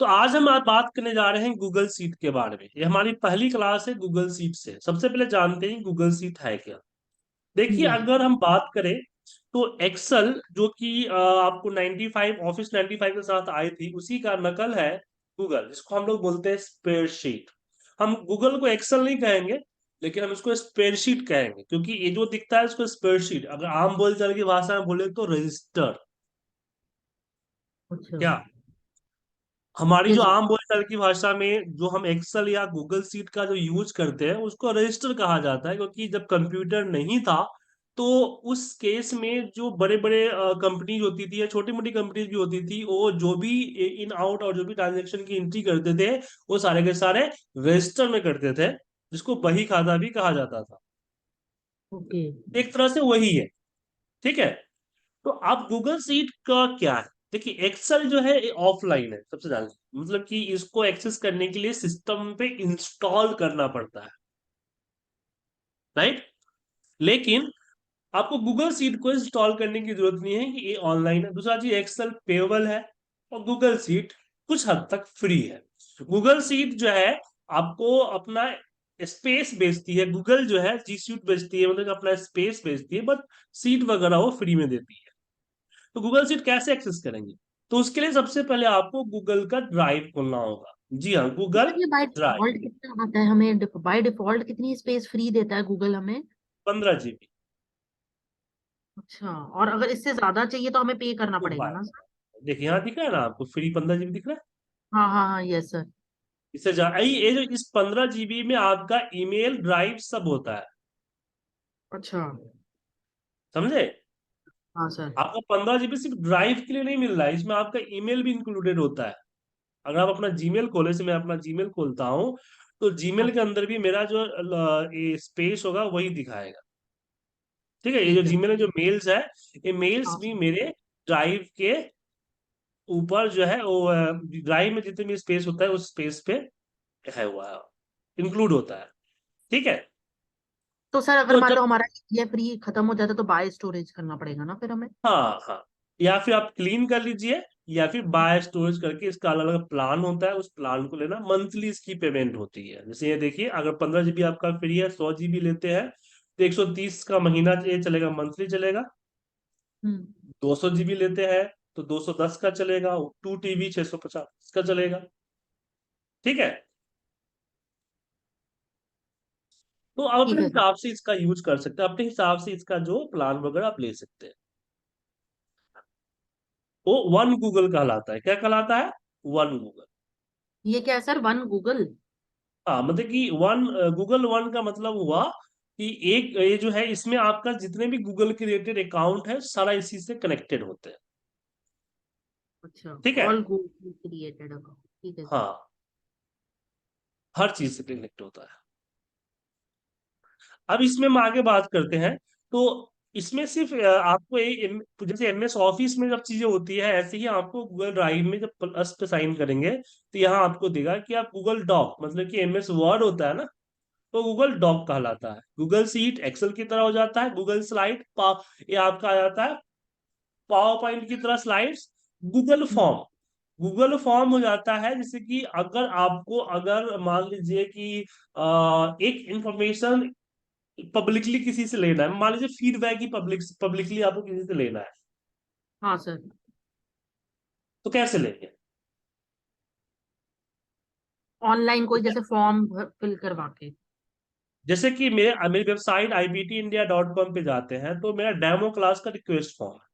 तो आज हम आज बात करने जा रहे हैं गूगल सीट के बारे में। ये हमारी पहली क्लास है गूगल सीट से। सबसे पहले जानते हैं गूगल सीट है क्या। देखिए, जी। अगर हम बात करें तो एक्सेल जो कि आपको 95 ऑफिस 95 के साथ आई थी, उसी का नकल है गूगल, जिसको हम लोग बोलते हैं स्प्रेडशीट। हम गूगल को एक्सेल नहीं कहेंगे, लेकिन हम इसको स्प्रेडशीट कहेंगे, क्योंकि ये जो दिखता है इसको स्प्रेडशीट, अगर आम बोलचाल की भाषा में बोले तो रजिस्टर। अच्छा। क्या हमारी यस जो जी। आम बोलचाल की भाषा में जो हम एक्सेल या गूगल सीट का जो यूज करते हैं उसको रजिस्टर कहा जाता है, क्योंकि जब कंप्यूटर नहीं था तो उस केस में जो बड़े बड़े कंपनीज होती थी या छोटी मोटी कंपनीज भी होती थी, वो जो भी इन आउट और जो भी ट्रांजेक्शन की एंट्री करते थे वो सारे के सारे रजिस्टर में करते थे, जिसको बही खाता भी कहा जाता था। ओके। एक तरह से वही है। ठीक है। तो आप गूगल सीट का क्या है, देखिए एक्सेल जो है ऑफलाइन है सबसे ज्यादा, मतलब कि इसको एक्सेस करने के लिए सिस्टम पे इंस्टॉल करना पड़ता है, राइट। लेकिन आपको गूगल सीट को इंस्टॉल करने की जरूरत नहीं है कि ये ऑनलाइन है। दूसरा चीज, एक्सेल पेएबल है और गूगल सीट कुछ हद तक फ्री है। गूगल सीट जो है आपको अपना स्पेस बेचती है, गूगल जो है जी सूट बेचती है, मतलब अपना स्पेस बेचती है, बट सीट वगैरह वो फ्री में देती है। तो गूगल शीट कैसे एक्सेस करेंगे? तो उसके लिए सबसे पहले आपको गूगल का ड्राइव खोलना होगा। जी हाँ, तो गूगल सर ये बाय ड्राइव। डिफॉल्ट कितना आता है हमें? बाय डिफॉल्ट कितनी स्पेस फ्री देता है गूगल हमें? 15 GB। अच्छा, और अगर इससे ज्यादा चाहिए तो हमें पे करना तो पड़ेगा बाय, ना सर? देखिए यहाँ दिख रहा है ना आपको, फ्री 15 GB दिख रहा है। हाँ हाँ हाँ, यस सर। इससे जा ये जो इस 15 GB में आपका ईमेल ड्राइव सब होता है, अच्छा। समझे। हाँ सर। आपका 15 GB सिर्फ ड्राइव के लिए नहीं मिल रहा है, इसमें आपका ईमेल भी इंक्लूडेड होता है। अगर आप अपना जीमेल खोले से, मैं अपना जीमेल खोलता हूँ, तो हाँ जीमेल के अंदर भी मेरा जो ये स्पेस होगा वही दिखाएगा। ठीक है, ये जो ठीक है। जीमेल में जो मेल्स है, ये मेल्स हाँ भी सर। मेरे ड्राइव के ऊपर जो है वो ड्राइव में जितने भी स्पेस होता है उस स्पेस पे है हुआ इंक्लूड होता है। ठीक है। तो सर अगर तो मान जब, लो हमारा ये फ्री खत्म हो जाता है तो बाय स्टोरेज करना पड़ेगा ना फिर हमें? हाँ हाँ, या फिर आप क्लीन कर लीजिए, या फिर बाय स्टोरेज करके, इसका अलग अलग प्लान होता है, उस प्लान को लेना, मंथली इसकी पेमेंट होती है। जैसे ये देखिए, अगर 15 GB आपका फ्री है, 100 GB लेते हैं तो 130 का महीना ये चलेगा, मंथली चलेगा। हम्म। 200 GB लेते हैं तो 210 का चलेगा, 2 TB 650 का चलेगा। ठीक है। तो आप ठीक अपने है सर। हिसाब से इसका यूज कर सकते हैं, अपने हिसाब से इसका जो प्लान वगैरह आप ले सकते हैं। वो वन गूगल कहलाता है। क्या कहलाता है? One Google. ये क्या है सर, वन गूगल? हाँ, मतलब कि वन गूगल वन का मतलब हुआ कि एक ये जो है, इसमें आपका जितने भी गूगल के रिलेटेड अकाउंट है सारा इसी से कनेक्टेड होते हैं। अच्छा। ठीक है। ऑल गूगल क्रिएटेड अकाउंट, ठीक है सर। हाँ, हर चीज से कनेक्ट होता है। अब इसमें हम आगे बात करते हैं। तो इसमें सिर्फ आपको जैसे MS ऑफिस में जब चीजें होती है, ऐसे ही आपको गूगल ड्राइव में जब प्लस पे साइन करेंगे तो यहाँ आपको देगा कि आप गूगल डॉक, मतलब कि MS वर्ड होता है ना, तो गूगल डॉक कहलाता है। गूगल सीट एक्सेल की तरह हो जाता है। गूगल स्लाइड ये आपका आ जाता है पावर पॉइंट की तरह स्लाइड्स। गूगल हम्म। फॉर्म, गूगल फॉर्म हो जाता है, जैसे कि अगर आपको, अगर मान लीजिए कि एक इंफॉर्मेशन पब्लिकली किसी से लेना है, मान लीजिए फीडबैक ही पब्लिकली आपको किसी से लेना है, हाँ सर। तो कैसे लेंगे? ऑनलाइन कोई ठीक है? जैसे फॉर्म फिल करवा के? जैसे कि मेरी वेबसाइट ibtindia.com पे जाते हैं तो मेरा डेमो क्लास का रिक्वेस्ट फॉर्म है,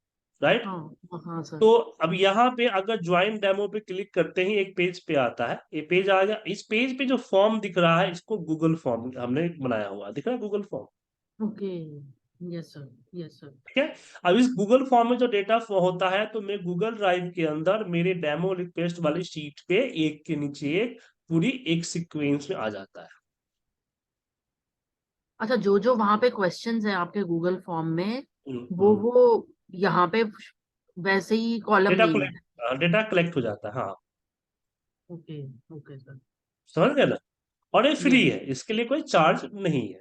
राइट। हाँ हाँ सर। तो अब यहाँ पे अगर ज्वाइन डेमो पे क्लिक करते ही एक पेज पे आता है, ये पेज आ गया। इस पेज पे जो फॉर्म दिख रहा है इसको गूगल फॉर्म हमने बनाया हुआ है, दिख रहा है Google form. Okay. Yes sir. Yes sir. ठीक है। अब इस गूगल फॉर्म में जो डेटा होता है, तो मैं गूगल ड्राइव के अंदर मेरे डेमो रिक्वेस्ट वाली शीट पे एक के नीचे एक पूरी एक सीक्वेंस में आ जाता है। अच्छा, जो जो वहां पे क्वेश्चंस है आपके गूगल फॉर्म में, हम्म। वो यहाँ पे वैसे ही कॉलम डेटा नेम है? कलेक्ट, डेटा कलेक्ट हो जाता है, हाँ। ओके। Okay sir. समझ गए ना। और ये फ्री यस। है, इसके लिए कोई चार्ज नहीं है।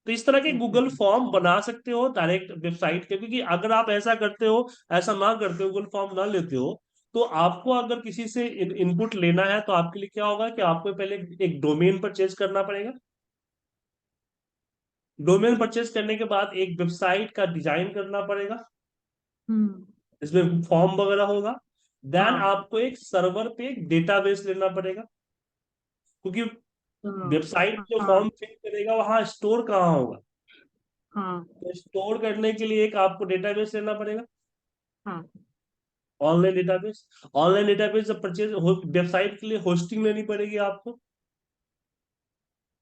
तो इस तरह के ओके गूगल सर। फॉर्म बना सकते हो डायरेक्ट वेबसाइट के, क्योंकि अगर आप ऐसा करते हो, ऐसा ना करते हो, गूगल फॉर्म ना लेते हो, तो आपको अगर किसी से इनपुट लेना है तो आपके लिए क्या होगा कि आपको पहले एक डोमेन परचेज करना पड़ेगा। डोमेन परचेज करने के बाद एक वेबसाइट का डिजाइन करना पड़ेगा, हम्म। इसमें फॉर्म वगैरह होगा। देन हाँ। आपको एक सर्वर पे एक डेटाबेस लेना पड़ेगा, क्योंकि वेबसाइट जो हाँ। फॉर्म फिल करेगा वहां स्टोर कहाँ होगा, हाँ। तो स्टोर करने के लिए एक आपको डेटाबेस लेना पड़ेगा, हाँ। Online database. ऑनलाइन डेटाबेस जब परचेज वेबसाइट के लिए होस्टिंग लेनी पड़ेगी आपको।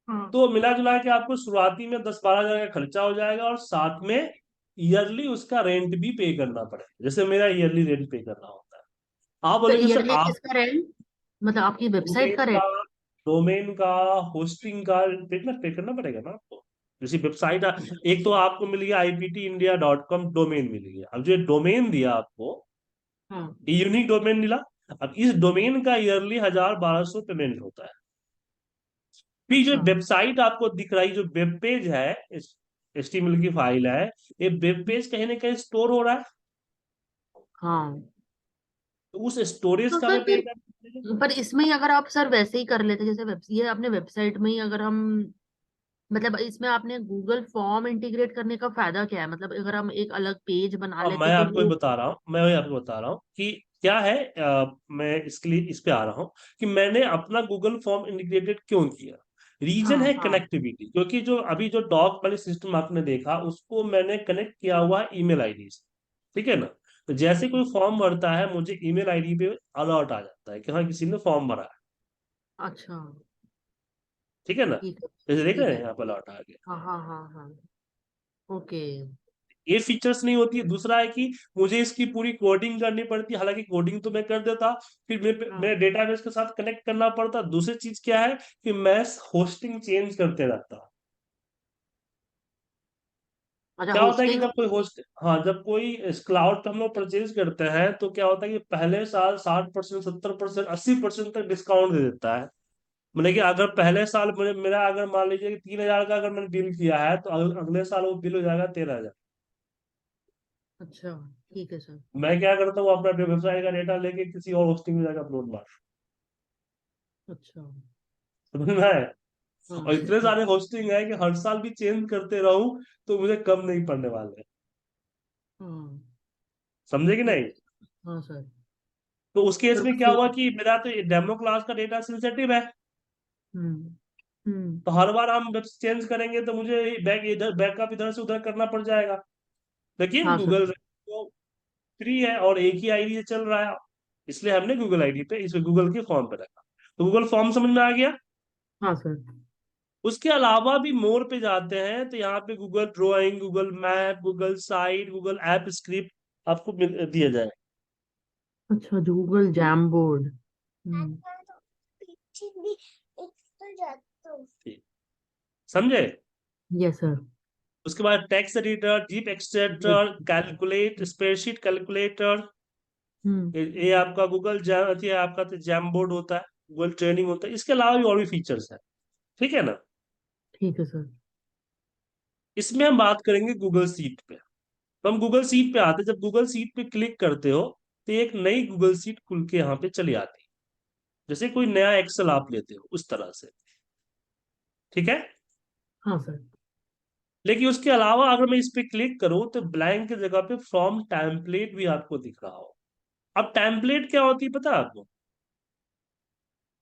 हाँ। तो मिला जुला के आपको शुरुआती में 10-12 हजार का खर्चा हो जाएगा, और साथ में ईयरली उसका रेंट भी पे करना पड़ेगा, जैसे मेरा ईयरली रेंट पे करना होता है। आप तो बोलेंगे सर ईयरली आप किसका रेंट, मतलब आपकी वेबसाइट डोमेन का का रेंट? डोमेन का होस्टिंग का पे करना पड़ेगा ना आपको। जैसे वेबसाइट, एक तो आपको मिल गया iptindia.com डोमेन मिल गया, अब जो डोमेन दिया आपको, हाँ। ये यूनिक डोमेन मिला। अब इस डोमेन का ईयरली 1,000-1,200 पेमेंट होता है। फिर जो अच्छा। वेबसाइट आपको दिख रही, जो वेब पेज है, HTML की फाइल है, ये वेब पेज कहीं ना कहीं स्टोर हो रहा है, हाँ। तो उस स्टोरेज तो का सर भी पे फिर, करना पड़ेगा। पर इसमें ही अगर आप सर वैसे ही कर लेते, जैसे ये आपने वेबसाइट में ही अगर हम, मतलब इसमें आपने गूगल फॉर्म इंटीग्रेट करने का फायदा क्या है? मतलब अगर हम एक अलग पेज बना अब मैं लेते तो आपको ही वो। बता रहा हूँ, मैं वही आपको बता रहा हूँ कि क्या है। मैं इसके लिए इस पे आ रहा हूँ कि मैंने अपना गूगल फॉर्म इंटीग्रेटेड क्यों किया। रीजन हाँ। है हाँ। कनेक्टिविटी, क्योंकि जो अभी जो डॉक वाली सिस्टम आपने देखा उसको मैंने कनेक्ट किया हुआ ईमेल आईडी से, ठीक है ना। तो जैसे कोई फॉर्म भरता है मुझे ईमेल आईडी पे अलर्ट आ जाता है कि हाँ किसी ने फॉर्म भरा है, अच्छा। ठीक है ना। ठीक है। जैसे देख ठीक रहे है। हैं यहाँ पर अलर्ट आ गया। हाँ हाँ हाँ हाँ। ओके। ये फीचर्स नहीं होती है। दूसरा है कि मुझे इसकी पूरी कोडिंग करनी पड़ती है, हालांकि कोडिंग तो मैं कर देता, फिर हाँ। मैं डेटाबेस के साथ कनेक्ट करना पड़ता। दूसरी चीज क्या है कि मैं होस्टिंग चेंज करते रहता। अच्छा, क्या होता है कि होस्टिंग। जब कोई होस्ट, हाँ, जब कोई क्लाउड पे हम लोग परचेज करते हैं तो क्या होता है कि पहले साल 60%, 70%, 80% तक डिस्काउंट दे देता है। मतलब कि अगर पहले साल मेरा अगर मान लीजिए कि 3,000 का अगर मैंने बिल किया है, तो अगले साल वो बिल हो जाएगा 13,000। अच्छा। ठीक है सर। मैं क्या करता हूँ, अपना व्यवसाय का डेटा लेके किसी और होस्टिंग में जाकर अपलोड मार, अच्छा। समझ में आया? हाँ। और इतने सारे होस्टिंग है कि हर साल भी चेंज करते रहूं तो मुझे कम नहीं पड़ने वाले, हाँ। समझे कि ठीक नहीं। है। हाँ सर। तो उस केस पर में बस क्या ये। हुआ कि मेरा तो डेमो क्लास का डेटा सेंसिटिव है, हम्म। हम्म। तो हर बार हम वेब चेंज करेंगे तो मुझे बैकअप इधर से उधर करना पड़ जाएगा। लेकिन हाँ सर। गूगल तो फ्री है और एक ही आईडी से चल रहा है, इसलिए हमने गूगल आईडी पे, इसमें गूगल के फॉर्म पे रखा। तो गूगल फॉर्म समझ में आ गया। हाँ सर। उसके अलावा भी मोर पे जाते हैं तो यहाँ पे Google drawing, Google map, Google site, Google app script आपको दिया जाए। अच्छा, गूगल जैम बोर्ड। हम्म। ठीक, समझे। Yes sir. उसके बाद text editor, zip yes. Extractor, calculate, spreadsheet calculator, hmm. ये आपका गूगल जैम, ये आपका तो जैम बोर्ड होता है, गूगल ट्रेनिंग होता है। इसके अलावा भी और भी फीचर्स है, ठीक है ना। ठीक है सर। इसमें हम बात करेंगे गूगल सीट पे। तो हम गूगल सीट पे आते हैं, जब गूगल सीट पे क्लिक करते हो तो एक नई गूगल सीट खुल के यहाँ पे चली आती है, जैसे कोई नया एक्सेल आप लेते हो उस तरह से, ठीक है। हाँ सर। लेकिन उसके अलावा अगर मैं इस पे क्लिक करूं तो ब्लैंक की जगह पे फ्रॉम टेम्पलेट भी आपको दिख रहा हो। अब टेम्पलेट क्या होती है पता है आपको?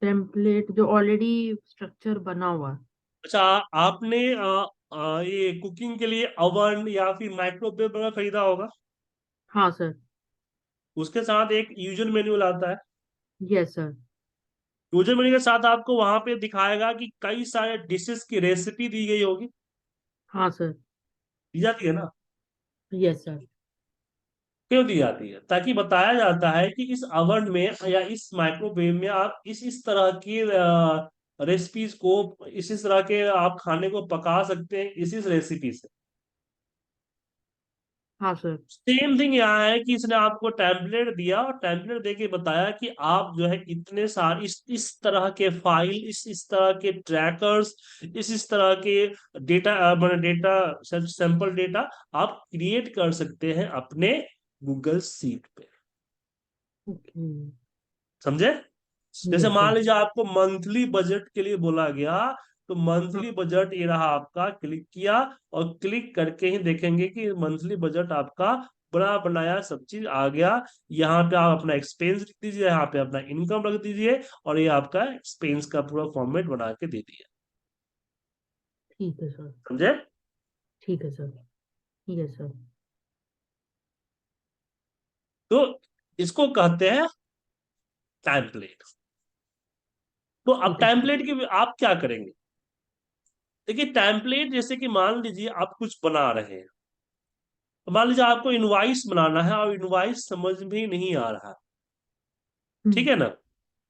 टेम्पलेट जो ऑलरेडी स्ट्रक्चर बना हुआ है। अच्छा, आपने ये कुकिंग के लिए अवन या फिर माइक्रोवेव वगैरह खरीदा होगा, हाँ सर। उसके साथ एक यूजर मैन्युअल आता है। Yes sir. यूजर मैन्युअल के साथ आपको वहां पे दिखाएगा कि कई सारे डिशेस की रेसिपी दी गई होगी, हाँ सर। दी जाती है ना। Yes sir. क्यों दी जाती है? ताकि बताया जाता है कि इस अवन में या इस माइक्रोवेव में आप इस तरह की रेसिपीज को, इस तरह के आप खाने को पका सकते हैं इस रेसिपी से। हाँ सर। सेम थिंग यहाँ है कि इसने आपको टेम्पलेट दिया और टेम्पलेट देके बताया कि आप जो है इतने सारे इस तरह के फाइल, इस तरह के ट्रैकर्स, इस तरह के डेटा, मतलब डेटा, सैंपल डेटा आप क्रिएट कर सकते हैं अपने गूगल सीट पे। ओके। समझे? जैसे यस मान सर। लीजिए आपको मंथली बजट के लिए बोला गया, तो हाँ। मंथली बजट ये रहा आपका, क्लिक किया और क्लिक करके ही देखेंगे कि मंथली बजट आपका बना बनाया सब चीज आ गया। यहाँ पे आप अपना एक्सपेंस लिख दीजिए, यहाँ पे अपना इनकम रख दीजिए, और ये आपका एक्सपेंस का पूरा फॉर्मेट बना के दे दिया। ठीक है सर। समझे? ठीक है सर। Yes sir. तो इसको कहते हैं टेम्पलेट। तो अब ठीक है सर। टेम्पलेट की आप क्या करेंगे? देखिए टेम्पलेट जैसे कि मान लीजिए आप कुछ बना रहे हैं, तो मान लीजिए आपको इनवाइस बनाना है और इनवाइस समझ में नहीं आ रहा, ठीक हम्म। है ना?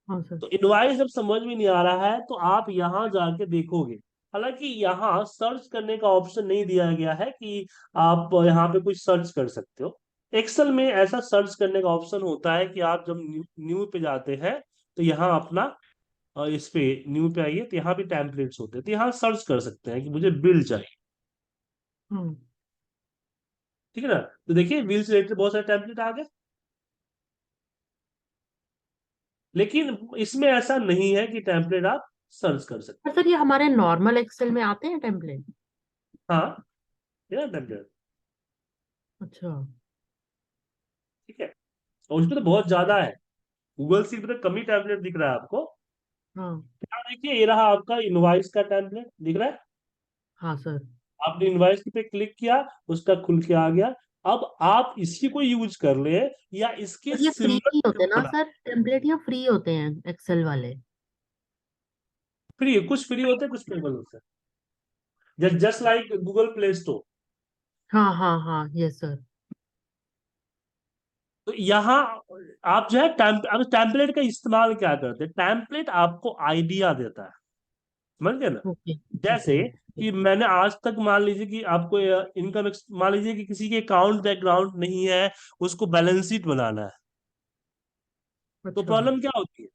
हाँ सर। तो इनवाइस जब समझ में नहीं आ रहा है तो आप यहाँ जाके देखोगे। हालांकि यहाँ सर्च करने का ऑप्शन नहीं दिया गया है कि आप यहाँ पे कुछ सर्च कर सकते हो। एक्सेल में ऐसा सर्च करने का ऑप्शन होता है कि आप जब न्यू पे जाते हैं, तो यहाँ अपना इस पे न्यू पे आइए, तो यहाँ भी टेम्पलेट्स होते हैं, तो यहाँ सर्च कर सकते हैं कि मुझे बिल चाहिए। हाँ। ठीक है ना? तो देखिए बिल से रिलेटेड बहुत सारे टेम्पलेट आ गए, लेकिन इसमें ऐसा नहीं है कि टेम्पलेट आप सर्च कर सकते पर सर ये हमारे नॉर्मल एक्सेल में आते हैं टेम्पलेट? हैं। हाँ, ये टेम्पलेट। अच्छा। ठीक है, और उसमें तो बहुत ज्यादा है। गूगल शीट में तो कम ही टेम्पलेट दिख रहा है आपको। हाँ। यहाँ देखिए ये रहा आपका इनवाइस का टेम्पलेट दिख रहा है। हाँ सर। आपने इनवाइस पे क्लिक किया, उसका खुल के आ गया। अब आप इसी को यूज कर ले या इसके और ये फ्री नहीं सिमिलर होते ना बना। सर टेम्पलेट, या फ्री होते हैं एक्सेल वाले? फ्री, कुछ फ्री होते हैं कुछ पेबल होते हैं, just like Google play store. हाँ हाँ हाँ, यस सर। तो यहाँ आप जो है अब टेम्पलेट का इस्तेमाल क्या करते हैं? टेम्पलेट आपको आइडिया देता है, समझ गए ना? ओके जैसे ओके। कि मैंने आज तक मान लीजिए कि आपको इनकम, मान लीजिए कि किसी के अकाउंट बैकग्राउंड नहीं है, उसको बैलेंस शीट बनाना है। तो अच्छा। प्रॉब्लम क्या होती है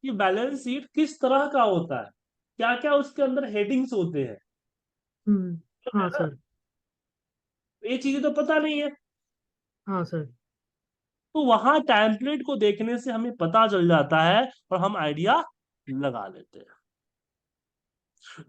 कि बैलेंस शीट किस तरह का होता है, क्या क्या उसके अंदर हेडिंग्स होते हैं, हम्म। है हाँ ना? सर। ये चीजें तो पता नहीं है। हाँ सर। तो वहां टेम्पलेट को देखने से हमें पता चल जाता है और हम आइडिया लगा लेते हैं।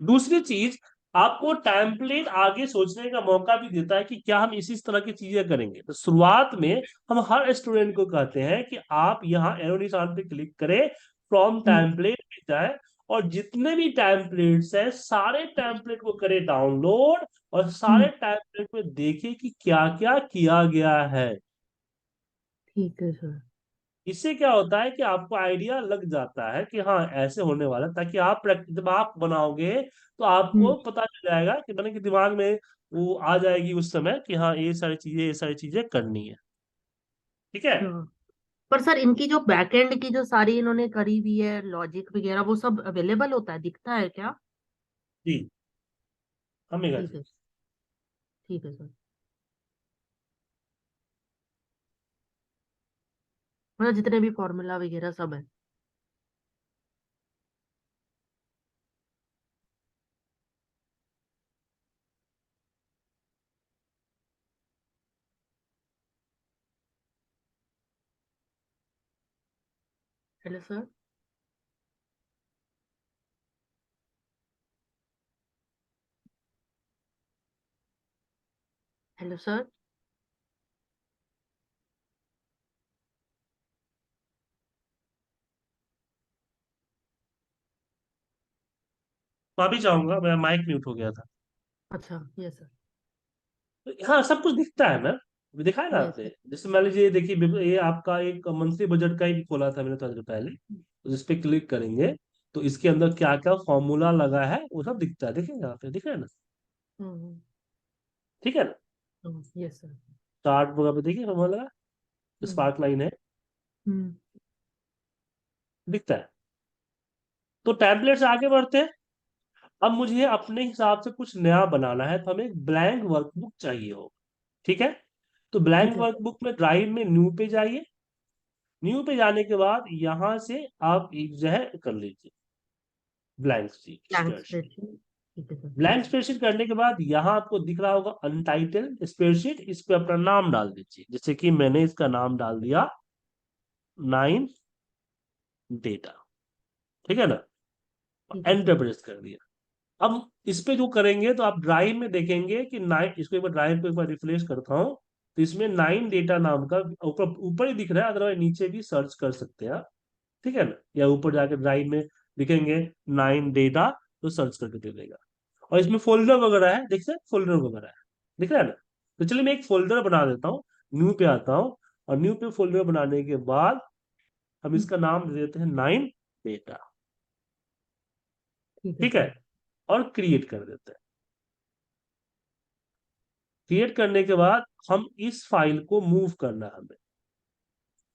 दूसरी चीज, आपको टेम्पलेट आगे सोचने का मौका भी देता है कि क्या हम इसी तरह की चीजें करेंगे। तो शुरुआत में हम हर स्टूडेंट को कहते हैं कि आप यहाँ एरो निशान पे क्लिक करें, फ्रॉम हम्म। टेम्पलेट पे जाए, और जितने भी टेम्पलेट्स हैं सारे टेम्पलेट को करें डाउनलोड, और सारे हम्म। टेम्पलेट में देखें कि क्या क्या किया गया है। ठीक है सर। इससे क्या होता है कि आपको आइडिया लग जाता है कि हाँ ऐसे होने वाला है, ताकि आप प्रैक्टिस जब आप बनाओगे तो हम्म। आपको पता चल जाएगा कि मैंने कि दिमाग में वो आ जाएगी उस समय कि हाँ ये सारी चीजें करनी है। ठीक है? अच्छा। पर सर इनकी जो बैकएंड की जो सारी इन्होंने करी हुई है लॉजिक वगैरह, वो सब अवेलेबल होता है, दिखता है क्या? जी, हमेगा ठीक जी। है। ठीक है सर। मतलब जितने भी फॉर्मूला वगैरह सब है। Hello sir. Hello sir. माफी चाहूंगा, मेरा माइक म्यूट हो गया था। अच्छा। Yes sir. तो हाँ सब कुछ दिखता है ना, अभी दिखाया ना यस आपने। सर। जैसे मान लीजिए देखिए ये आपका एक मंथली बजट का ही खोला था मैंने थोड़ी देर पहले, तो जिस पे क्लिक करेंगे तो इसके अंदर क्या क्या फॉर्मूला लगा है वो सब दिखता है। देखिए यहाँ पे दिख रहा है ना? हम्म। ठीक है ना? Yes sir. चार्ट वगैरह पे देखिए फॉर्मूला लगा, हम्म। स्पार्क लाइन है, हम्म। दिखता है। तो टैबलेट से आगे बढ़ते हैं। अब मुझे अपने हिसाब से कुछ नया बनाना है, तो हमें एक ब्लैंक वर्कबुक चाहिए हो। ठीक है? तो ब्लैंक ठीक है। वर्कबुक में ड्राइव में न्यू पे जाइए। न्यू पे जाने के बाद यहां से आप एक जो है कर लीजिए ब्लैंक ब्लैंक स्प्रेडशीट। स्प्रेडशीट। ठीक है सर। ब्लैंक स्प्रेडशीट करने के बाद यहाँ आपको दिख रहा होगा अनटाइटल्ड स्प्रेडशीट, इस पे अपना नाम डाल दीजिए। जैसे कि मैंने इसका नाम डाल दिया 9 डेटा, ठीक है ना, ठीक है एंटर सर। प्रेस कर दिया। अब इस पे जो करेंगे तो आप ड्राइव में देखेंगे कि 9, इसको एक बार ड्राइव को एक बार रिफ्रेश करता हूँ, तो इसमें 9 डेटा नाम का ऊपर ऊपर ही दिख रहा है, अदरवाइज नीचे भी सर्च कर सकते हैं आप, ठीक है ना, या ऊपर जाके ड्राइव में लिखेंगे 9 डेटा, तो सर्च करके दे देगा। और इसमें फोल्डर वगैरह है, देखते हैं फोल्डर वगैरह है, दिख रहा है ना। तो चलिए मैं एक फोल्डर बना देता हूँ, न्यू पे आता हूँ, और न्यू पे फोल्डर बनाने के बाद हम इसका नाम दे देते हैं 9 डेटा, ठीक है ठीक है, सर। और क्रिएट कर देते हैं। क्रिएट करने के बाद हम इस फाइल को मूव करना है हमें,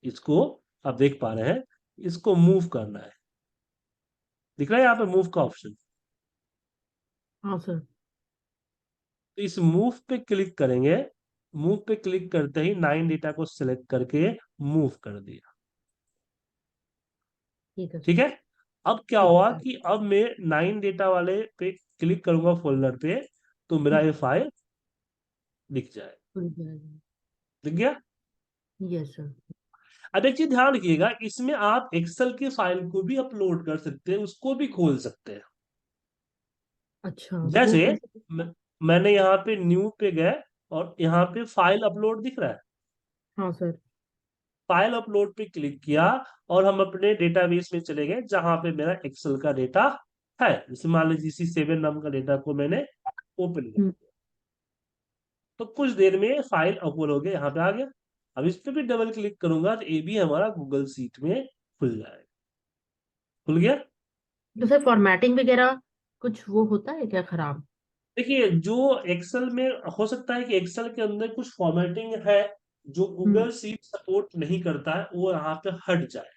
इसको आप देख पा रहे हैं, इसको मूव करना है, दिख रहा है यहाँ पे मूव का ऑप्शन। हाँ सर। तो इस मूव पे क्लिक करेंगे, मूव पे क्लिक करते ही 9 डेटा को सिलेक्ट करके मूव कर दिया, ठीक है ठीक सर। है। अब क्या ठीक है हुआ सर। कि अब मैं 9 डेटा वाले पे क्लिक करूंगा फोल्डर पे, तो मेरा ये फाइल दिख जाए, खुल जाएगा। दिख गया। Yes sir. अब एक चीज ध्यान रखिएगा, इसमें आप एक्सेल की फाइल को भी अपलोड कर सकते हैं, उसको भी खोल सकते हैं। अच्छा, वो जैसे कैसे? म- मैंने यहाँ पे न्यू पे गए, और यहाँ पे फाइल अपलोड दिख रहा है, हाँ सर। फाइल अपलोड पे क्लिक किया, और हम अपने डेटाबेस में चले गए जहां पे मेरा एक्सेल का डेटा है, जैसे मान लीजिए C7 नाम का डेटा को मैंने ओपन कर हम्म। दिया, तो कुछ देर में फाइल अपलोड हो गया, यहाँ पे आ गया। अब इस पे भी डबल क्लिक करूंगा तो ये भी हमारा गूगल सीट में खुल जाएगा, खुल गया। तो सर फॉर्मेटिंग वगैरह कुछ वो होता है क्या खराब? देखिए जो एक्सेल में हो सकता है कि एक्सेल के अंदर कुछ फॉर्मेटिंग है जो हम्म। गूगल सीट सपोर्ट नहीं करता है, वो यहाँ पे हट जाए।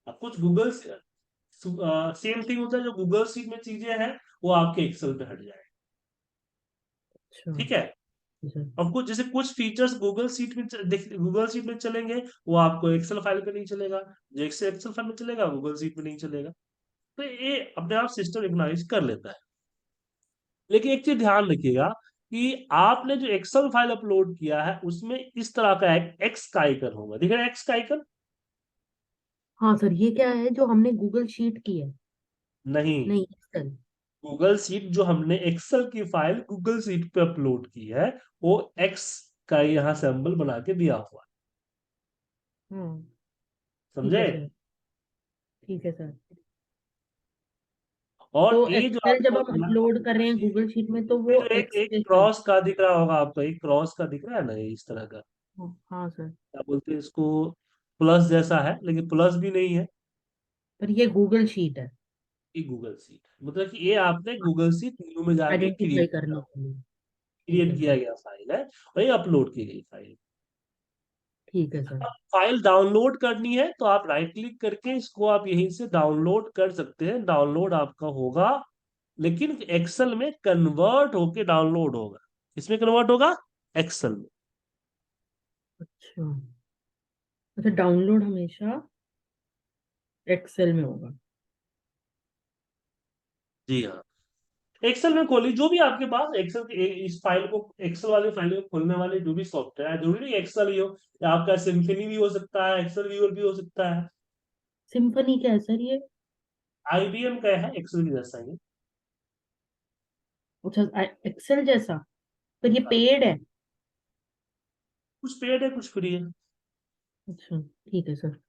अब कुछ गूगल सेम थिंग होता है, जो गूगल सीट में चीजें हैं वो आपके एक्सेल पे हट जाए, अच्छा ठीक है। सर। अब कुछ जैसे कुछ फीचर्स गूगल सीट में गूगल सीट में चलेंगे, वो आपको एक्सेल फाइल पे नहीं चलेगा, जो एक्सेल फाइल में चलेगा गूगल सीट में नहीं चलेगा। तो ये अपने आप सिस्टम रिकॉग्नाइज कर लेता है। लेकिन एक चीज ध्यान रखिएगा कि आपने जो एक्सेल फाइल अपलोड किया है उसमें इस तरह का एक एक्स का आइकन होगा, दिख रहा है एक्स का आइकन? हाँ सर, ये क्या है जो हमने गूगल शीट की है? नहीं, नहीं, एक्सेल। गूगल सीट जो हमने एक्सेल की फाइल गूगल सीट पे अपलोड की है, वो एक्स का यहाँ सिंबल बना के दिया हुआ है, हाँ। ठीक समझे। है सर। ठीक है सर। तो और ये जो एक्सेल जब आपको हम अपलोड कर रहे हैं गूगल शीट में तो ये वो जो एक एक्स एक पे है? क्रॉस का दिख रहा होगा आपको, एक क्रॉस का दिख रहा है ना, ये इस तरह का, हाँ सर। क्या बोलते हैं इसको, प्लस जैसा है लेकिन प्लस भी नहीं है, पर ये गूगल शीट है। ये गूगल सीट मतलब कि ये आपने गूगल सीट न्यू में जाके आइडेंटिफाई क्रिएट करने किया, के लिए। ठीक क्रिएट है किया सर। गया फाइल है, और ये अपलोड की गई फाइल। ठीक है सर। अब फाइल डाउनलोड करनी है तो आप राइट क्लिक करके इसको आप यहीं से डाउनलोड कर सकते हैं, डाउनलोड आपका होगा, लेकिन एक्सेल में कन्वर्ट होके डाउनलोड होगा। इसमें कन्वर्ट होगा एक्सेल में। अच्छा। अच्छा, डाउनलोड हमेशा एक्सेल में होगा। जी हाँ, एक्सेल में खोलिए जो भी आपके पास एक्सेल इस फाइल को, एक्सेल वाले फाइल को खोलने वाले जो भी सॉफ्टवेयर है, जरूरी नहीं एक्सेल ही हो, या आपका सिम्फनी भी हो सकता है, एक्सेल व्यूअर भी हो सकता है। सिंफनी क्या है सर ये? IBM का है एक्सेल की जैसा ही। अच्छा, एक्सेल जैसा? पर ये हाँ, पेड है? कुछ पेड है कुछ फ्री है। अच्छा। ठीक है सर।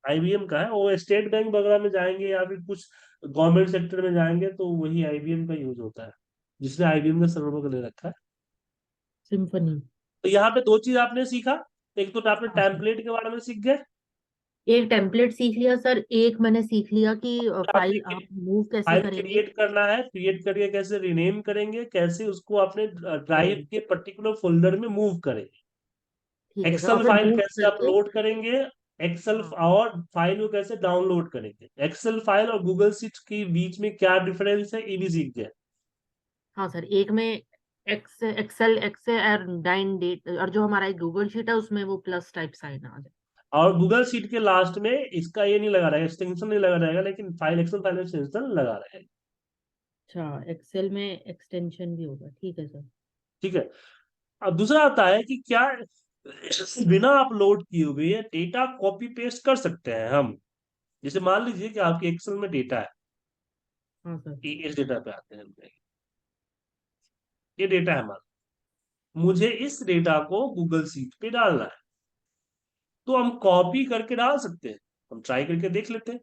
IBM का है, वो स्टेट बैंक वगैरह में जाएंगे या फिर कुछ गवर्नमेंट सेक्टर में जाएंगे तो वही IBM का यूज होता है, जिसने IBM का सर्वर को ले रखा है। सिंफनी। तो यहाँ पे दो चीज आपने सीखा, एक तो आपने हाँ सर। टेम्पलेट के बारे में सीख गए, एक टेम्पलेट सीख लिया सर, एक मैंने सीख लिया कि आपने फाइल आप मूव कैसे फाइल करेंगे। क्रिएट करना है, क्रिएट करके कैसे रिनेम करेंगे, कैसे उसको अपने ड्राइव के पर्टिकुलर फोल्डर में मूव करेंगे, ठीक है सर, और एक्सेल फिर फाइल मूव कैसे करके। अपलोड करेंगे, एक्सेल हाँ। और फाइल को कैसे डाउनलोड करेंगे, एक्सेल फाइल और गूगल शीट के बीच में क्या डिफरेंस है ये भी सीख गए। हाँ सर, एक में एक्सेल एक्से और डाइन डेट, और जो हमारा एक गूगल शीट है उसमें वो प्लस टाइप साइन आ जाए। और गूगल शीट के लास्ट में इसका ये नहीं लगा रहेगा, एक्सटेंशन नहीं लगा रहेगा, लेकिन फाइल एक्सेल फाइल में एक्सटेंशन लगा रहेगा, अच्छा, एक्सेल में एक्सटेंशन भी होगा, ठीक है सर। ठीक है। अब दूसरा आता है कि क्या बिना अपलोड किए हुए डेटा कॉपी पेस्ट कर सकते हैं हम। जैसे मान लीजिए कि आपके एक्सेल में डेटा है, हाँ सर। इस डेटा पे आते हैं हम। ये डेटा है, मान मुझे इस डेटा को गूगल सीट पे डालना है, तो हम कॉपी करके डाल सकते हैं। हम ट्राई करके देख लेते हैं।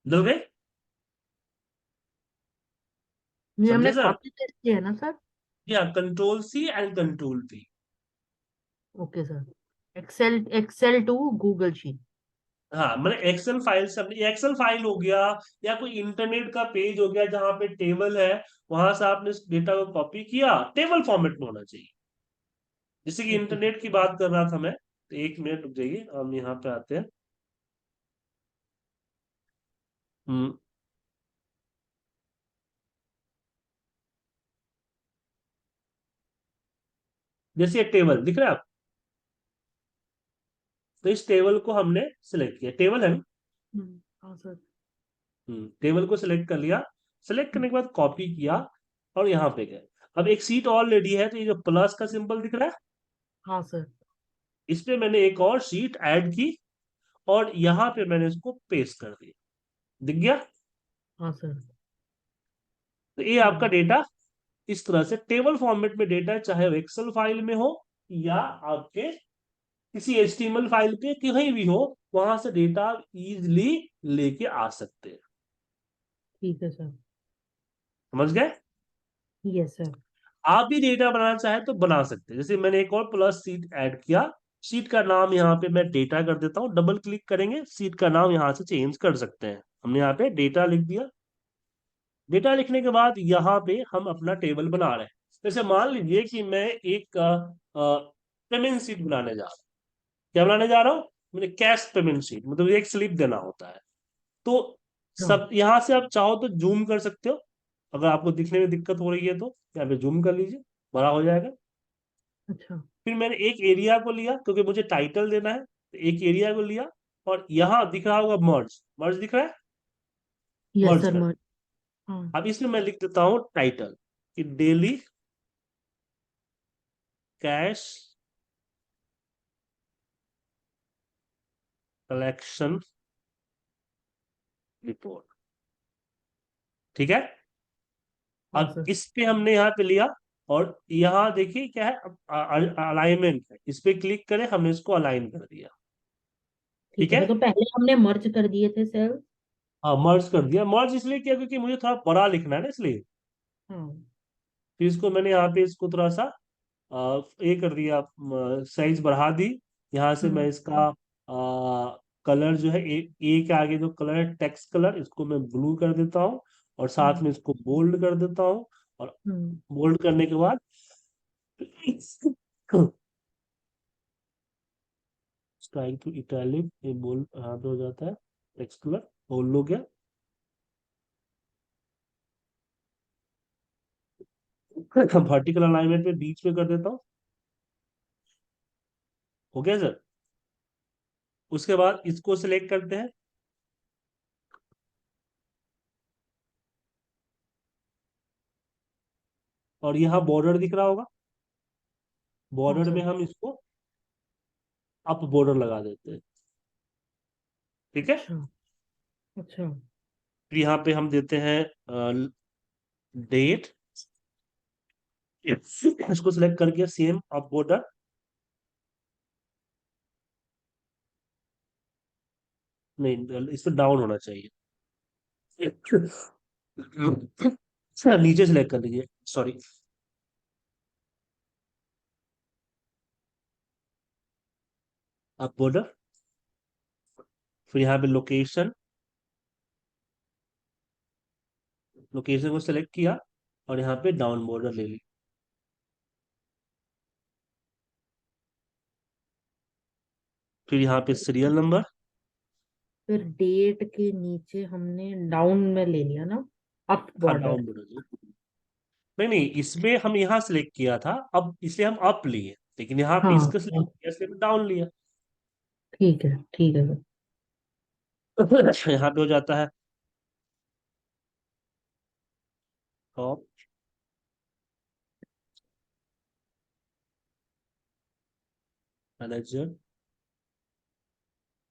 डल गए? ये हमने समझे सर? कॉपी पेस्ट किया है ना सर? या control C and control V. Okay sir. Excel Excel to Google sheet. हाँ, मतलब एक्सेल फाइल से हमने, एक्सेल फाइल हो गया या कोई इंटरनेट का पेज हो गया जहां पे टेबल है, वहां से आपने डेटा को कॉपी किया, टेबल फॉर्मेट में होना चाहिए। जैसे कि ओके सर। इंटरनेट की बात कर रहा था मैं, तो 1 मिनट रुक जाइए, हम यहाँ पे आते हैं। हम्म। जैसे एक टेबल दिख रहा है आप, तो इस टेबल को हमने सिलेक्ट किया, टेबल है ना। हाँ सर। टेबल को सिलेक्ट कर लिया। सिलेक्ट हम्म, करने के बाद कॉपी किया और यहाँ पे गए। अब एक सीट ऑलरेडी है, तो ये जो प्लस का सिंबल दिख रहा है, हाँ सर। इस पे मैंने एक और सीट ऐड की और यहाँ पे मैंने इसको पेस्ट कर दिया। दिख गया? हाँ सर। तो ये आपका हम्म, डेटा इस तरह से टेबल फॉर्मेट में डेटा, चाहे वो एक्सेल फाइल में हो या आपके किसी एचटीएमएल फाइल पे कहीं भी हो, वहां से डेटा आप इजिली लेके आ सकते हैं। ठीक है सर। समझ गए? Yes sir. आप भी डेटा बनाना चाहे तो बना सकते हैं। जैसे मैंने एक और प्लस सीट ऐड किया, सीट का नाम यहाँ पे मैं डेटा कर देता हूँ, डबल क्लिक करेंगे, सीट का नाम यहाँ से चेंज कर सकते हैं। हमने यहाँ पे डेटा लिख दिया। डेटा लिखने के बाद यहाँ पे हम अपना टेबल बना रहे हैं। जैसे मान लीजिए कि मैं एक पेमेंट सीट बनाने जा रहा हूँ। क्या बनाने जा रहा हूँ? मुझे कैश पेमेंट सीट, मतलब एक स्लिप देना होता है। तो हाँ। सब यहाँ से आप चाहो तो जूम कर सकते हो। अगर आपको दिखने में दिक्कत हो रही है तो यहाँ पे जूम कर लीजिए, बड़ा हो जाएगा। अच्छा। फिर मैंने एक एरिया को लिया क्योंकि मुझे टाइटल देना है, तो एक एरिया को लिया और यहाँ दिख रहा होगा मर्ज, मर्ज दिख रहा है, यस मर्ज सर कर। मर। हाँ। अब इसमें मैं लिख देता हूँ टाइटल कि डेली कैश कलेक्शन रिपोर्ट। ठीक है? हाँ अब सर। इस पे हमने यहाँ पे लिया और यहाँ देखिए क्या है, अलाइनमेंट है, इस पे क्लिक करें, हमने इसको अलाइन कर दिया। ठीक ठीक है है? सर, तो पहले हमने मर्ज कर दिए थे सर। हाँ, मर्ज कर दिया। मर्ज इसलिए किया क्योंकि मुझे थोड़ा बड़ा लिखना है ना, इसलिए। हाँ। फिर इसको मैंने यहाँ पे इसको थोड़ा सा ये कर दिया, साइज बढ़ा दी। यहाँ से मैं हम्म। इसका कलर जो है, ए के आगे जो कलर है टेक्स्ट कलर, इसको मैं ब्लू कर देता हूँ और साथ हम्म। में इसको बोल्ड कर देता हूँ। और हम्म। बोल्ड करने के बाद स्ट्राइक टू इटैलिक, ये बोल्ड यहाँ पे हो जाता है, टेक्स्ट कलर बोल्ड हो गया। वर्टिकल अलाइनमेंट पे बीच में कर देता हूँ। हो गया सर? उसके बाद इसको सिलेक्ट करते हैं और यहाँ बॉर्डर दिख रहा होगा, हाँ बॉर्डर में सर। हम इसको अप बॉर्डर लगा देते हैं। ठीक है? अच्छा। अच्छा। फिर यहाँ पे हम देते हैं डेट, इसको सिलेक्ट करके सेम अप बॉर्डर। नहीं, इस पे डाउन होना चाहिए। अच्छा, नीचे सिलेक्ट कर लीजिए, सॉरी, अप बॉर्डर। फिर यहाँ पे लोकेशन, लोकेशन को सिलेक्ट किया और यहाँ पे डाउन बॉर्डर ले ली। फिर यहाँ पे सीरियल नंबर। फिर डेट के नीचे हमने डाउन में ले लिया ना, अप हाँ, बॉर्डर। Down border. नहीं नहीं, इसमें हम यहाँ सिलेक्ट किया था, अब इसलिए हम अप लिए, लेकिन यहाँ पे हाँ इसका सिलेक्ट हाँ, किया इसलिए डाउन लिया। ठीक है ठीक है सर। यहाँ पे हो जाता है टॉप मैनेजर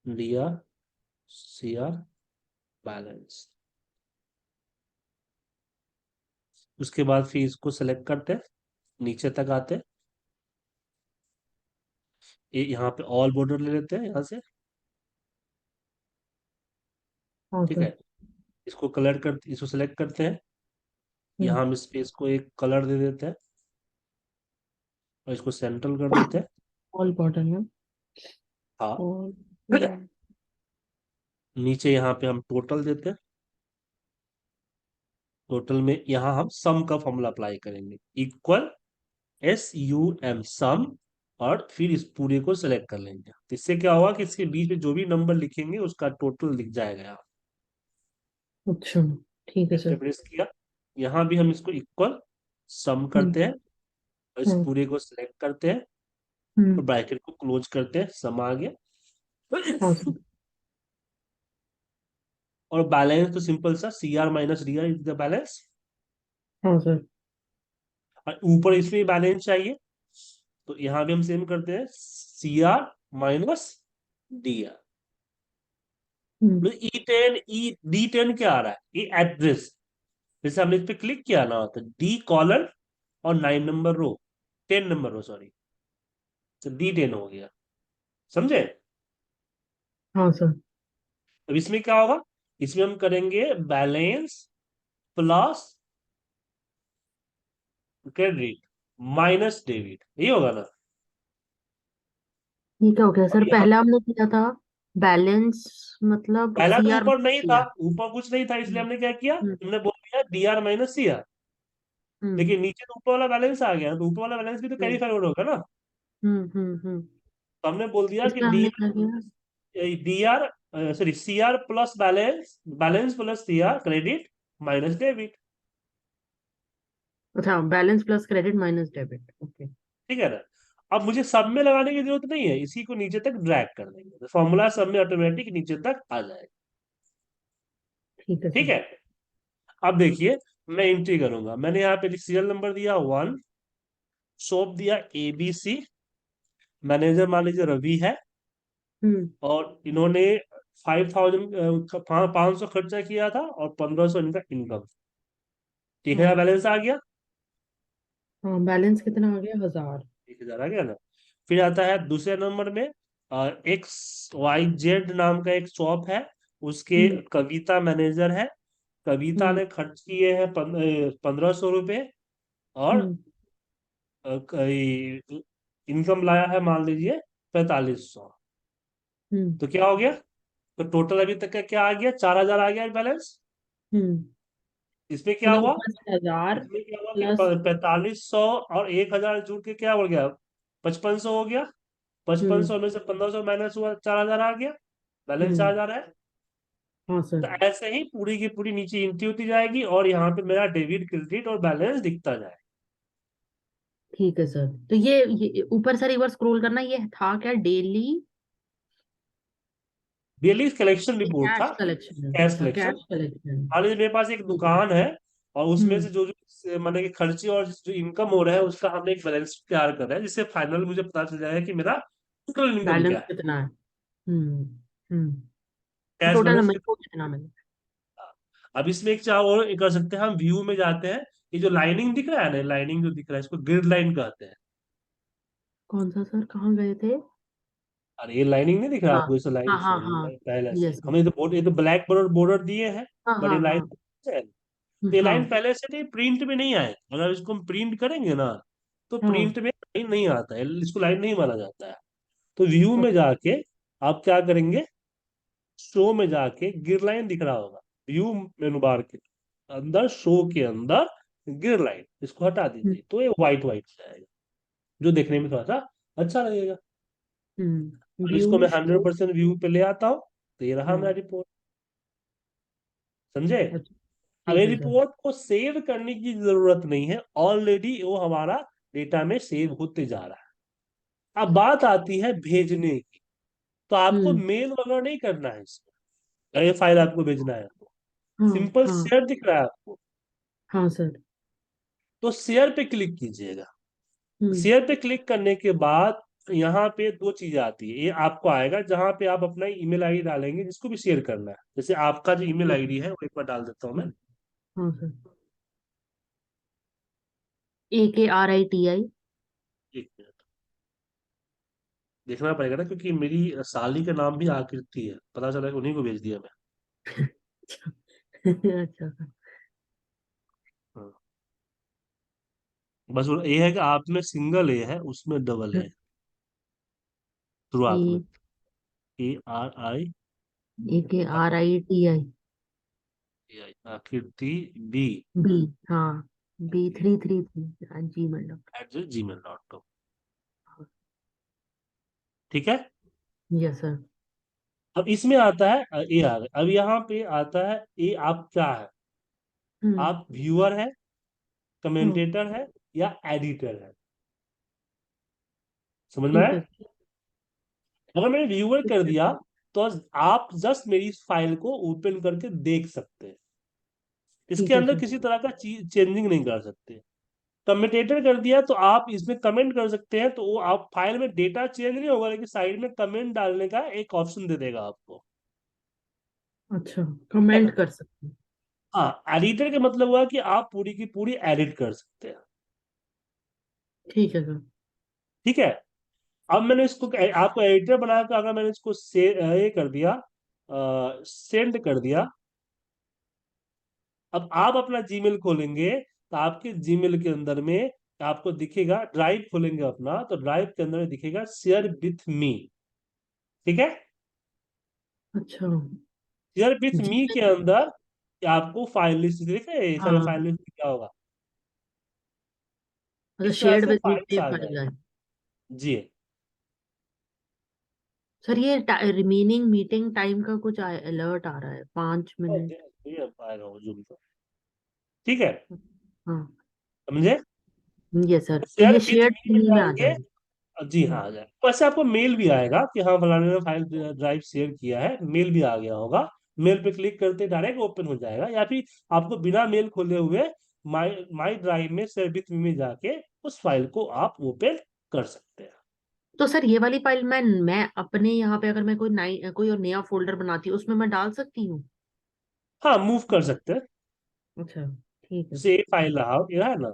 लिया सीआर बैलेंस। उसके बाद फिर इसको सेलेक्ट करते हैं, नीचे तक आते हैं, यहाँ पे ऑल बॉर्डर ले लेते हैं यहाँ से। हाँ ठीक सर। है, इसको कलर कर, इसको सेलेक्ट करते हैं, हम्म। यहाँ हम स्पेस को एक कलर दे देते हैं और इसको सेंट्रल कर देते हैं। ऑल बॉर्डर में। हाँ। ऑल। नीचे यहाँ पे हम टोटल देते हैं, टोटल में यहाँ हम सम का फॉर्मूला अप्लाई करेंगे, इक्वल SUM सम, और फिर इस पूरे को सिलेक्ट कर लेंगे। तो इससे क्या होगा कि इसके बीच में जो भी नंबर लिखेंगे उसका टोटल लिख जाएगा यहाँ। अच्छा। ठीक है इस पे सर। प्रेस किया, यहाँ भी हम इसको इक्वल सम करते हैं हम्म। और इस हाँ। पूरे को सिलेक्ट करते हैं और हम्म। ब्रैकेट को क्लोज करते हैं, सम आ गया। हाँ सर। और बैलेंस तो सिंपल सा, CR minus DR is the balance. हाँ सर। और ऊपर इसमें बैलेंस चाहिए, तो यहाँ भी हम सेम करते हैं, CR माइनस DR। हम्म। E10 क्या आ रहा है, ये एड्रेस। जैसे हमने इस पे क्लिक किया ना, तो D कॉलन और 9 नंबर रो, 10 नंबर रो सॉरी, तो D10 हो गया, समझे। हाँ सर। अब इसमें क्या होगा, इसमें हम करेंगे balance plus credit minus debit, यही होगा ना। ये क्या हो गया और सर? यहाँ पहला हमने किया था बैलेंस, मतलब पहला तो CR ऊपर नहीं था, किया। ऊपर कुछ नहीं था, इसलिए हम्म। हमने क्या किया, हम्म। हमने बोल दिया DR माइनस CR। हम्म। लेकिन नीचे तो ऊपर वाला बैलेंस आ गया, तो ऊपर वाला बैलेंस भी तो कैरी हम्म। फॉरवर्ड होगा ना। हम्म। तो हमने बोल दिया कि इसमें हमने क्या किया? DR sorry CR plus balance, balance plus CR credit minus debit. अच्छा, balance plus credit minus debit. Okay. ठीक है ना। अब मुझे सब में लगाने की जरूरत नहीं है, इसी को नीचे तक ड्रैग कर देंगे, तो फॉर्मूला सब में ऑटोमेटिक नीचे तक आ जाएगा। ठीक है ठीक सर। है। अब देखिए, मैं एंट्री करूंगा, मैंने यहाँ पे सीरियल नंबर दिया 1, शॉप दिया ABC, मैनेजर मान लीजिए रवि है, हम्म। और इन्होंने 5,000 500 खर्चा किया था और 1,500 इनका इनकम। ठीक है, हाँ। बैलेंस आ गया, हाँ, बैलेंस कितना आ गया? 1000। 1,000 आ गया ना। फिर आता है दूसरे नंबर में, XYZ नाम का एक शॉप है, उसके हम्म। कविता मैनेजर है, कविता हम्म। ने खर्च किए हैं 1,500 रुपये, और हम्म। इनकम लाया है मान लीजिए 4,500। हम्म। तो क्या हो गया, तो टोटल अभी तक का क्या आ गया, 4,000 आ गया बैलेंस। हम्म। इसमें क्या मतलब हुआ, ऊपर से 1000 इसमें क्या हुआ कि प्लस। 4,500 और 1,000 जुड़ के क्या बढ़ गया, 5,500 हो गया। पचपन हम्म। सौ में से 1,500 माइनस हुआ, 4,000 आ गया, बैलेंस हम्म। 4,000 है। हाँ तो सर। ऐसे ही पूरी की पूरी नीचे एंट्री होती जाएगी और यहाँ पे मेरा डेबिट क्रेडिट और बैलेंस दिखता जाए। ठीक है सर। तो ये ऊपर से एक बार स्क्रॉल करना, ये था क्या? डेली डेली कलेक्शन रिपोर्ट था, कैश कलेक्शन है? कैश अच्छा, कलेक्शन। Cash collection. मान लीजिए मेरे पास एक ठीक है। दुकान है, और उसमें हम्म। से जो जो माने कि खर्चे और जो इनकम हो रहा है उसका हमने एक बैलेंस तैयार कर रहा है, जिससे फाइनल मुझे पता चल जाएगा कि मेरा टोटल इनकम बैलेंस क्या है, कितना है? हम्म। हम्म। कैश टोटल बैलेंस नंबर को कितना कितना मिला? है। अब इसमें एक चाह और कर सकते हैं, हम व्यू में जाते हैं, ये जो लाइनिंग दिख रहा है ना, लाइनिंग जो दिख रहा है इसको ग्रिड लाइन कहते हैं। कौन सा सर? कहाँ गए थे? अरे ये लाइनिंग नहीं दिख रहा हाँ आपको, इसे लाइन हाँ हाँ से हाँ। पहले से यस। हमें तो बोर्ड, ये तो ब्लैक बॉर्डर बॉर्डर दिए हैं, हाँ बट ये हाँ लाइन हाँ है। तो ये लाइन हाँ पहले से नहीं, प्रिंट में नहीं आए, अगर इसको हम प्रिंट करेंगे ना, तो हाँ। प्रिंट में लाइन नहीं आता है, इसको लाइन नहीं माना जाता है। तो व्यू में ओके। जाके आप क्या करेंगे, शो में जाके गिर लाइन दिख रहा होगा, व्यू मेनू बार के अंदर, शो के अंदर गिर लाइन, इसको हटा दीजिए तो ये व्हाइट व्हाइट जाएगा, जो देखने में थोड़ा सा अच्छा लगेगा। अब इसको व्यू मैं शो। 100% व्यू पे ले आता हूँ, तो ये रहा मेरा हाँ। रिपोर्ट, समझे। अच्छा। अब ये ठीक है सर। रिपोर्ट को सेव करने की जरूरत नहीं है, ऑलरेडी वो हमारा डेटा में सेव होते जा रहा है। अब बात आती है भेजने की, तो आपको हम्म। मेल वगैरह नहीं करना है इसमें, अगर ये फाइल आपको भेजना है तो हाँ सिंपल हाँ शेयर दिख रहा है आपको, हाँ सर। तो शेयर पे क्लिक कीजिएगा। हम्म। शेयर पे क्लिक करने के बाद यहाँ पे दो चीजें आती है, ये आपको आएगा जहां पे आप अपना ईमेल आईडी डालेंगे जिसको भी शेयर करना है। जैसे आपका जो ईमेल ठीक है। आईडी है वो एक बार डाल देता हूँ मैं। हाँ सर। AKRITI। एक मिनट देखना पड़ेगा ना, क्योंकि मेरी साली का नाम भी आकृति है, पता चला उन्हीं को भेज दिया मैं। अच्छा। अच्छा सर। हाँ। बस ये है कि आप में सिंगल ए है, उसमें डबल है शुरुआत में। ARI AKRITI। आकृति बी बी। हाँ। B333 @gmail.com। @gmail.com। ठीक है। Yes sir. अब इसमें आता है ए आ गया, अब यहाँ पे आता है ए, आप क्या है, हम्म। आप व्यूअर है, हाँ। कमेंटेटर है, या एडिटर है। समझ में ठीक आया? है। अगर मैंने व्यूअर ठीक कर है दिया सर। तो आप जस्ट मेरी इस फाइल को ओपन करके देख सकते हैं, इसके ठीक है अंदर सर। किसी तरह का चीज चेंजिंग नहीं कर सकते। कमेंटेटर कर दिया तो आप इसमें कमेंट कर सकते हैं, तो वो आप फाइल में डेटा चेंज नहीं होगा, लेकिन साइड में कमेंट डालने का एक ऑप्शन दे देगा आपको। अच्छा, ठीक है कमेंट ना? कर सकते हैं। हाँ, एडिटर का मतलब हुआ कि आप पूरी की पूरी एडिट कर सकते हैं। ठीक है सर। ठीक है। अब मैंने इसको आपको एडिटर बनाकर अगर मैंने इसको ये कर दिया, सेंड कर दिया, अब आप अपना जीमेल खोलेंगे तो आपके जीमेल के अंदर में आपको दिखेगा, ड्राइव खोलेंगे अपना तो ड्राइव के अंदर में दिखेगा शेयर विथ मी। ठीक है। अच्छा। शेयर विथ जी। मी के अंदर आपको फाइल लिस्ट दिखे, ये सारा हाँ। फाइल लिस्ट क्या होगा, मतलब इस तरह शेयर्ड से विद फाइल्स मीडिया आ फाइल है। जाएगी। जी। सर ये रिमेनिंग मीटिंग टाइम का कुछ अलर्ट आ रहा है, 5 मिनट। ये आएगा वो जूम का। ठीक है। हाँ। समझे? यस सर, तो शेयर ये विथ शेयर्ड मी में में आ जाएंगे। जाएगा। जी हाँ, हाँ। आ जाए वैसे आपको मेल भी आएगा कि हाँ फलाने ने फाइल ड्राइव शेयर किया है, मेल भी आ गया होगा। मेल पे क्लिक करते डायरेक्ट ओपन हो जाएगा, या फिर आपको बिना मेल खोले हुए माई माई ड्राइव में शेयर विथ मी में जाके उस फाइल को आप ओपन कर सकते हैं। तो सर ये वाली फाइल मैं अपने यहाँ पे अगर मैं कोई और नया फोल्डर बनाती हूँ उसमें मैं डाल सकती हूँ? हाँ, मूव कर सकते हैं। अच्छा। ठीक है। जैसे ये फाइल रहा, ये है ना,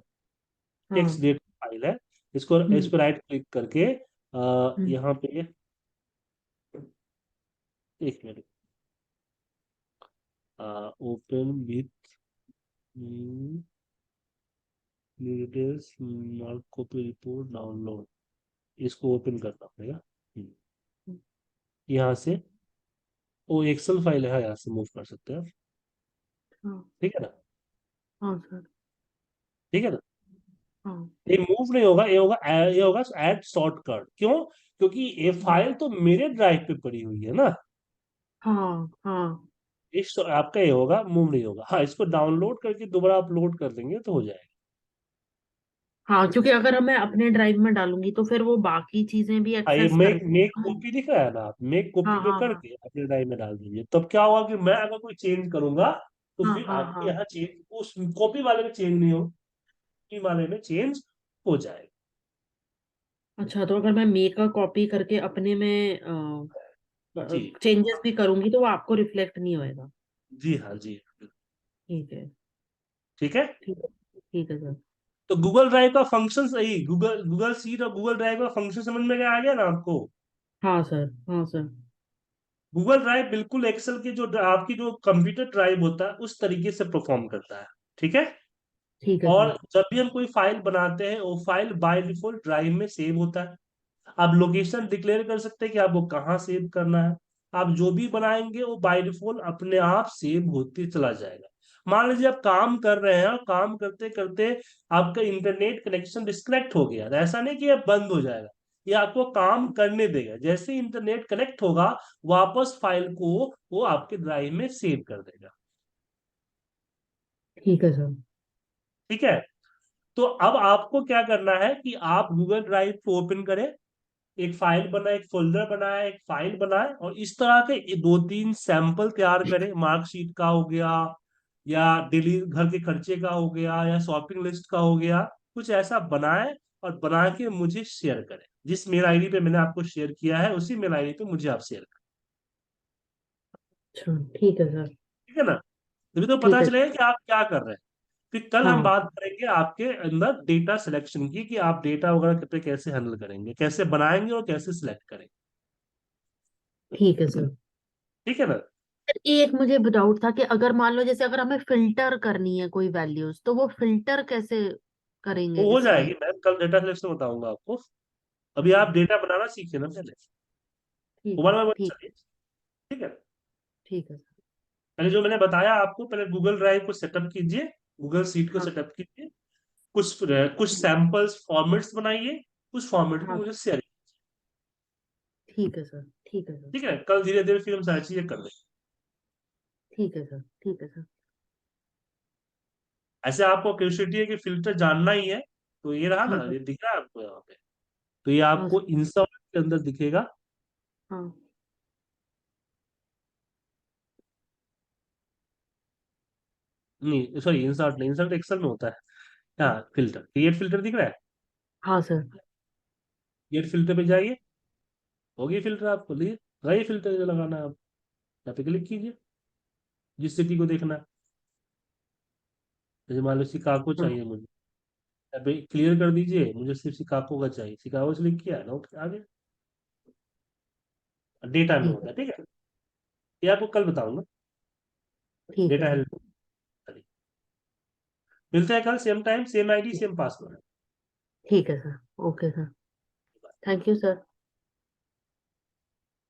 टेक्स्ट हाँ। डेट फाइल है। इसको इस हम्म। पर राइट क्लिक करके हम्म। यहाँ पे एक minute, open with details, copy report download, इसको ओपन करना पड़ेगा। यहाँ से वो एक्सेल फाइल है, यहाँ से मूव कर सकते हैं। हाँ। ठीक है ना? हाँ सर। ठीक है ना? हाँ। ये मूव नहीं होगा, ये होगा ऐड शॉर्टकट। क्यों? क्योंकि ये हम्म। फाइल तो मेरे ड्राइव पे पड़ी हुई है ना। हाँ। हाँ। इस आपका ये होगा, मूव नहीं होगा। हाँ, इसको डाउनलोड करके दोबारा अपलोड कर देंगे तो हो जाएगा। हाँ, क्योंकि अगर मैं अपने ड्राइव में डालूंगी तो फिर वो बाकी चीजें भी हाँ, ये एक्सेस कर मेक मेक लेंगी। कॉपी दिख रहा है ना, आप मेक हाँ कॉपी पे हाँ हाँ करके अपने ड्राइव में डाल दीजिए। तब क्या होगा कि मैं अगर कोई चेंज करूंगा तो हाँ फिर हाँ आपके हाँ। यहाँ चेंज उस कॉपी वाले में चेंज नहीं हो, कॉपी वाले में चेंज हो जाएगा। अच्छा, तो अगर मैं मेक अ कॉपी करके अपने में जी। चेंजेस भी करूंगी तो वो आपको रिफ्लेक्ट नहीं होएगा? जी हाँ जी। ठीक है। ठीक है। ठीक है। ठीक है सर। तो गूगल ड्राइव का फंक्शन सही, गूगल गूगल सीट और गूगल ड्राइव का फंक्शन समझ में आ गया ना आपको? हाँ सर। हाँ सर। गूगल ड्राइव बिल्कुल एक्सेल की जो आपकी जो कंप्यूटर ड्राइव होता है उस तरीके से परफॉर्म करता है। ठीक है। ठीक है सर। और जब भी हम कोई फाइल बनाते हैं वो फाइल बाय डिफॉल्ट ड्राइव में सेव होता है। आप लोकेशन डिक्लेयर कर सकते हैं कि आपको कहाँ सेव करना है। आप जो भी बनाएंगे वो बाय डिफॉल्ट अपने आप सेव होते चला जाएगा। मान लीजिए आप काम कर रहे हैं और काम करते करते आपका इंटरनेट कनेक्शन डिस्कनेक्ट हो गया, तो ऐसा नहीं कि ये बंद हो जाएगा, ये आपको काम करने देगा। जैसे ही इंटरनेट कनेक्ट होगा वापस फाइल को वो आपके ड्राइव में सेव कर देगा। ठीक है सर। ठीक है। तो अब आपको क्या करना है कि आप गूगल ड्राइव को ओपन करें, एक फाइल बनाए, एक फोल्डर बनाए, एक फाइल बनाए, और इस तरह के दो तीन सैंपल तैयार करें। मार्कशीट का हो गया, या डेली घर के खर्चे का हो गया या शॉपिंग लिस्ट का हो गया, कुछ ऐसा बनाए और बना के मुझे शेयर करें। जिस मेल आईडी पे मैंने आपको शेयर किया है उसी मेल आईडी पे मुझे आप शेयर करें। अच्छा ठीक है सर। ठीक है ना? तभी तो ठीक पता है। चलेगा कि आप क्या कर रहे हैं। फिर कल हम हाँ बात करेंगे आपके अंदर डेटा सिलेक्शन की, कि आप डेटा वगैरह पे कैसे हैंडल करेंगे, कैसे बनाएंगे और कैसे सिलेक्ट करेंगे। ठीक है सर। ठीक है ना? सर, एक मुझे डाउट था कि अगर मान लो जैसे अगर हमें फिल्टर करनी है कोई वैल्यूज, तो वो फिल्टर कैसे करेंगे वो हो इसमें? जाएगी मैम, कल डेटा सिलेक्शन बताऊंगा आपको। अभी अच्छा आप डेटा बनाना सीखिए ना पहले। ठीक वन है। बाय वन ठीक। चलिए। ठीक है। ठीक है सर। पहले जो मैंने बताया आपको, पहले गूगल ड्राइव को सेटअप कीजिए, गूगल शीट को हाँ। सेटअप कीजिए, कुछ कुछ सैंपल्स फॉर्मेट्स बनाइए, कुछ फॉर्मेट को हाँ मुझे शेयर। ठीक है सर। ठीक है सर। ठीक है, कल धीरे धीरे फिर हम सारी चीजें कर लेंगे। ठीक है सर। ठीक है सर। ऐसे आपको क्यूरियोसिटी है कि फिल्टर जानना ही है, तो ये रहा हाँ ना, सर। ये दिख रहा है आपको यहाँ पे। तो ये हाँ आपको सर। इंसर्ट के अंदर दिखेगा। हाँ। नहीं सॉरी, इंसर्ट नहीं, इंसर्ट एक्सेल में होता है। हाँ, फिल्टर, क्रिएट फिल्टर दिख रहा है। हाँ सर। क्रिएट फिल्टर पे जाइए, होगी फिल्टर आपको लिए, वही फिल्टर जो लगाना है आप, यहाँ पे क्लिक कीजिए, जिस सिटी को देखना है। जैसे मान लो शिकागो हाँ। चाहिए मुझे, यहाँ पे क्लियर कर दीजिए, मुझे सिर्फ शिकागो का चाहिए, शिकागो से क्लिक किया नोट आगे, डेटा में ठीक होता है। है। ठीक है, ये आपको कल बताऊंगा। ठीक है डेटा सर। हेल्प। मिलते हैं कल same time, same ID, same password. ठीक है sir. Okay sir. Thank you sir.